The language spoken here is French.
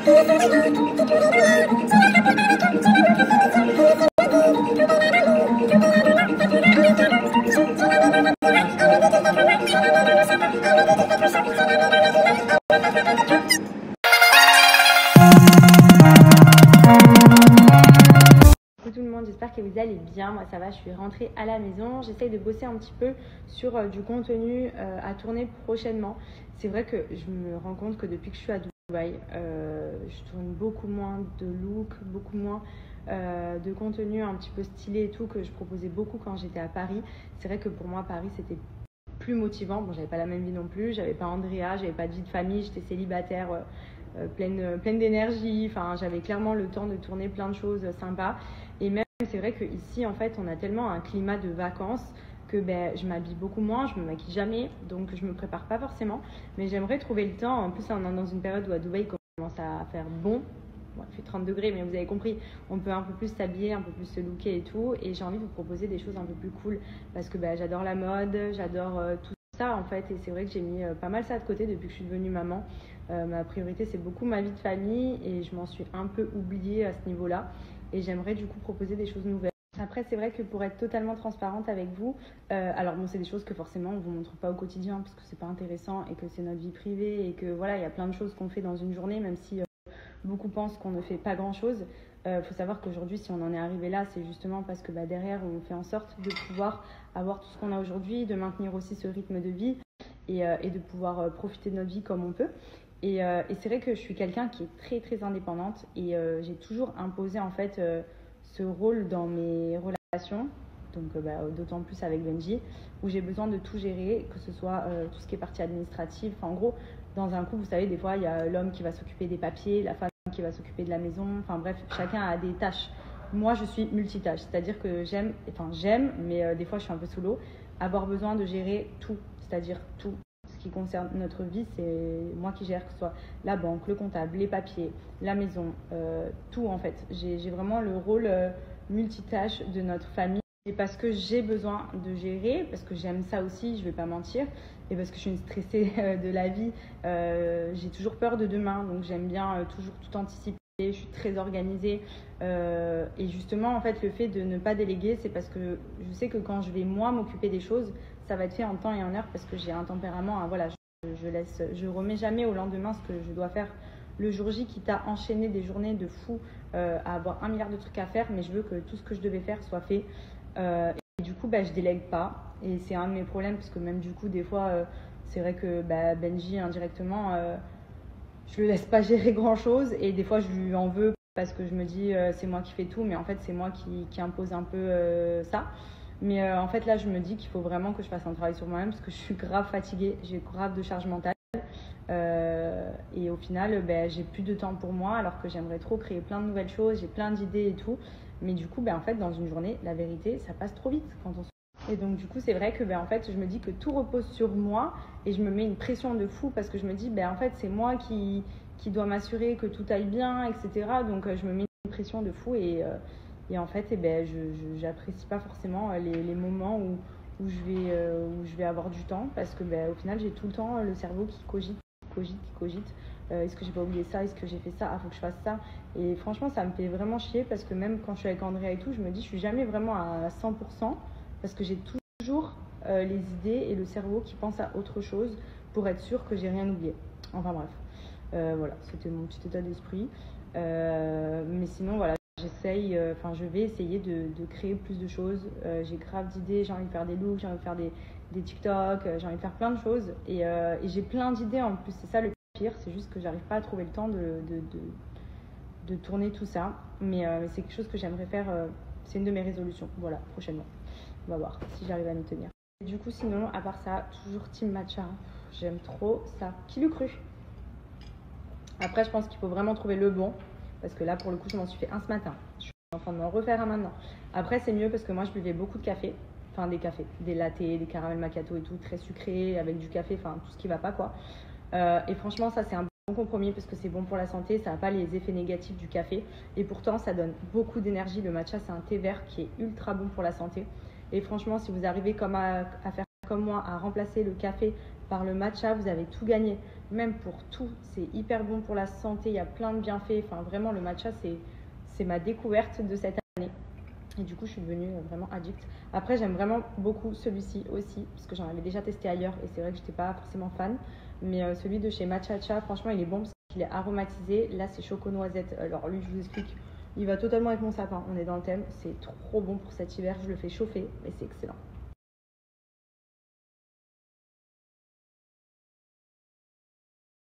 Tout le monde, j'espère que vous allez bien. Moi ça va, je suis rentrée à la maison. J'essaye de bosser un petit peu sur du contenu à tourner prochainement. C'est vrai que je me rends compte que depuis que je suis à Dubaï, je tourne beaucoup moins de look, beaucoup moins de contenu un petit peu stylé et tout que je proposais beaucoup quand j'étais à Paris. C'est vrai que pour moi Paris c'était plus motivant. Bon, j'avais pas la même vie non plus, j'avais pas Andrea, j'avais pas de vie de famille, j'étais célibataire, pleine d'énergie. Enfin, j'avais clairement le temps de tourner plein de choses sympas. Et même, c'est vrai qu'ici, en fait, on a tellement un climat de vacances que je m'habille beaucoup moins, je me maquille jamais, donc je me prépare pas forcément. Mais j'aimerais trouver le temps. En plus, on est dans une période où à Dubaï commence à faire bon. Bon, il fait 30 degrés, mais vous avez compris, on peut un peu plus s'habiller, un peu plus se looker et tout. Et j'ai envie de vous proposer des choses un peu plus cool parce que j'adore la mode, j'adore tout ça en fait. Et c'est vrai que j'ai mis pas mal ça de côté depuis que je suis devenue maman. Ma priorité, c'est beaucoup ma vie de famille et je m'en suis un peu oubliée à ce niveau-là. Et j'aimerais du coup proposer des choses nouvelles. Après, c'est vrai que pour être totalement transparente avec vous, alors bon, c'est des choses que forcément on ne vous montre pas au quotidien parce que c'est pas intéressant et que c'est notre vie privée et que voilà, il y a plein de choses qu'on fait dans une journée, même si beaucoup pensent qu'on ne fait pas grand-chose. Faut savoir qu'aujourd'hui, si on en est arrivé là, c'est justement parce que derrière, on fait en sorte de pouvoir avoir tout ce qu'on a aujourd'hui, de maintenir aussi ce rythme de vie et de pouvoir profiter de notre vie comme on peut. Et c'est vrai que je suis quelqu'un qui est très très indépendante et j'ai toujours imposé en fait ce rôle dans mes relations, donc d'autant plus avec Benji, où j'ai besoin de tout gérer, que ce soit tout ce qui est partie administrative. Enfin, en gros, dans un couple, vous savez, des fois, il y a l'homme qui va s'occuper des papiers, la femme qui va s'occuper de la maison. Enfin bref, chacun a des tâches. Moi, je suis multitâche, c'est-à-dire que j'aime, mais des fois, je suis un peu sous l'eau, avoir besoin de gérer tout, c'est-à-dire tout. Ce qui concerne notre vie, c'est moi qui gère, que ce soit la banque, le comptable, les papiers, la maison, tout en fait. J'ai vraiment le rôle multitâche de notre famille. Et parce que j'ai besoin de gérer, parce que j'aime ça aussi, je vais pas mentir, et parce que je suis une stressée de la vie, j'ai toujours peur de demain, donc j'aime bien toujours tout anticiper. Je suis très organisée et justement en fait le fait de ne pas déléguer, c'est parce que je sais que quand je vais moi m'occuper des choses, ça va être fait en temps et en heure parce que j'ai un tempérament, voilà, je remets jamais au lendemain ce que je dois faire le jour J, quitte à enchaîner des journées de fou, à avoir 1 milliard de trucs à faire, mais je veux que tout ce que je devais faire soit fait. Et du coup, je délègue pas. Et c'est un de mes problèmes parce que même du coup, des fois, c'est vrai que Benji, indirectement, je le laisse pas gérer grand-chose. Et des fois, je lui en veux parce que je me dis, c'est moi qui fais tout. Mais en fait, c'est moi qui impose un peu ça. Mais en fait, là, je me dis qu'il faut vraiment que je fasse un travail sur moi-même parce que je suis grave fatiguée. J'ai grave de charge mentale. Et au final, j'ai plus de temps pour moi alors que j'aimerais trop créer plein de nouvelles choses, j'ai plein d'idées et tout. Mais du coup, en fait, dans une journée, la vérité, ça passe trop vite quand on se... Et donc, du coup, c'est vrai que en fait, je me dis que tout repose sur moi et je me mets une pression de fou parce que je me dis, en fait, c'est moi qui dois m'assurer que tout aille bien, etc. Donc, je me mets une pression de fou et en fait, je n'apprécie pas forcément les moments où je vais avoir du temps parce que au final, j'ai tout le temps le cerveau qui cogite. Est-ce que j'ai pas oublié ça, est-ce que j'ai fait ça, faut que je fasse ça. Et franchement ça me fait vraiment chier parce que même quand je suis avec Andrea et tout, je me dis je suis jamais vraiment à 100% parce que j'ai toujours les idées et le cerveau qui pense à autre chose pour être sûr que j'ai rien oublié. Enfin bref, voilà, c'était mon petit état d'esprit, mais sinon voilà, je vais essayer de créer plus de choses. J'ai grave d'idées, j'ai envie de faire des looks, j'ai envie de faire des TikTok, j'ai envie de faire plein de choses et j'ai plein d'idées en plus. C'est ça le pire, c'est juste que j'arrive pas à trouver le temps de tourner tout ça. Mais c'est quelque chose que j'aimerais faire, c'est une de mes résolutions, voilà, prochainement. On va voir si j'arrive à m'y tenir. Et du coup, sinon, à part ça, toujours team matcha. J'aime trop ça. Qui l'eût cru? Après, je pense qu'il faut vraiment trouver le bon. Parce que là, pour le coup, je m'en suis fait un ce matin. Je suis en train de m'en refaire un maintenant. Après, c'est mieux parce que moi, je buvais beaucoup de café. Enfin, des cafés, des lattés, des caramels macchiato et tout, très sucré, avec du café, enfin, tout ce qui va pas, quoi. Et franchement, ça, c'est un bon compromis parce que c'est bon pour la santé. Ça n'a pas les effets négatifs du café. Et pourtant, ça donne beaucoup d'énergie. Le matcha, c'est un thé vert qui est ultra bon pour la santé. Et franchement, si vous arrivez à faire comme moi, à remplacer le café par le matcha, vous avez tout gagné. Même pour tout, c'est hyper bon pour la santé, il y a plein de bienfaits. Enfin, vraiment, le matcha, c'est ma découverte de cette année. Et du coup, je suis devenue vraiment addict. Après, j'aime vraiment beaucoup celui-ci aussi, parce que j'en avais déjà testé ailleurs et c'est vrai que je n'étais pas forcément fan. Mais celui de chez Matcha, franchement, il est bon parce qu'il est aromatisé. Là, c'est choco noisette. Alors lui, je vous explique, il va totalement avec mon sapin. On est dans le thème. C'est trop bon pour cet hiver. Je le fais chauffer et c'est excellent.